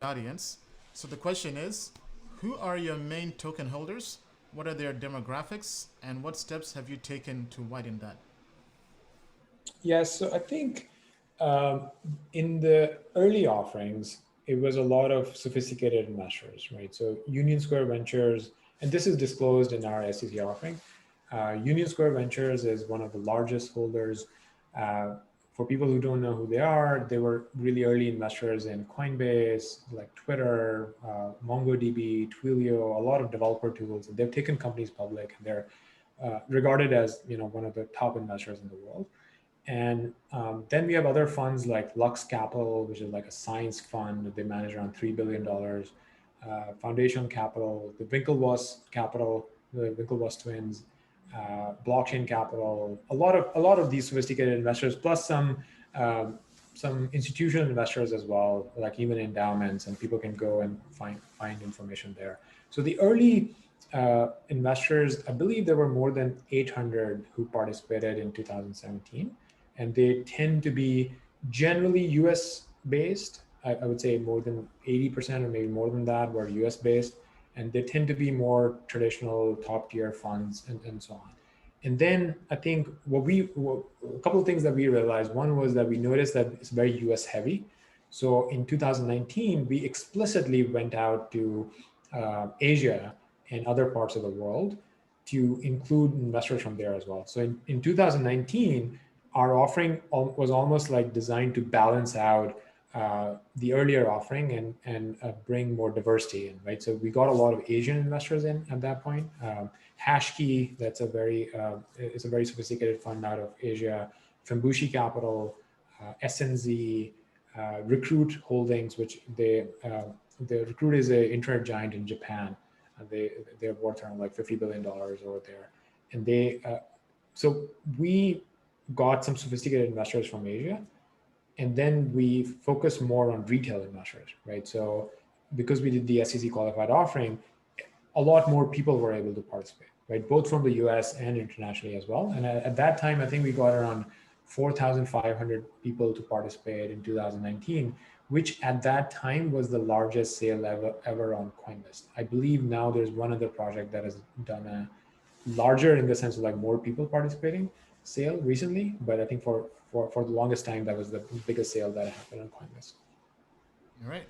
audience. So the question is, who are your main token holders? What are their demographics? And what steps have you taken to widen that? Yes, so I think in the early offerings, it was a lot of sophisticated investors, right? So Union Square Ventures, and this is disclosed in our SEC offering. Union Square Ventures is one of the largest holders. Uh, for people who don't know who they were really early investors in Coinbase, like Twitter, MongoDB, Twilio, a lot of developer tools. They've taken companies public, and they're regarded as one of the top investors in the world. And then we have other funds like Lux Capital, which is like a science fund. They manage around $3 billion. Foundation Capital, the Winklevoss Capital, the Winklevoss twins, Blockchain Capital. A lot of these sophisticated investors, plus some institutional investors as well, like even endowments, and people can go and find information there. So the early investors, I believe there were more than 800 who participated in 2017, and they tend to be generally US based. I would say more than 80% or maybe more than that were US based, and they tend to be more traditional top tier funds and so on. And then I think a couple of things that we realized. One was that we noticed that it's very US heavy. So in 2019, we explicitly went out to Asia and other parts of the world to include investors from there as well. So in 2019, our offering was almost like designed to balance out the earlier offering and bring more diversity in, right? So we got a lot of Asian investors in at that point. Hashkey, that's it's a very sophisticated fund out of Asia. Fembushi Capital, SNZ, Recruit Holdings, which the Recruit is an internet giant in Japan. They're worth around like $50 billion over there, and so we got some sophisticated investors from Asia, and then we focused more on retail investors, right? So because we did the SEC qualified offering, a lot more people were able to participate, right? Both from the US and internationally as well. And at that time, I think we got around 4,500 people to participate in 2019, which at that time was the largest sale ever on CoinList. I believe now there's one other project that has done a larger, in the sense of like more people participating, sale recently, but I think for the longest time that was the biggest sale that happened on CoinList. All right.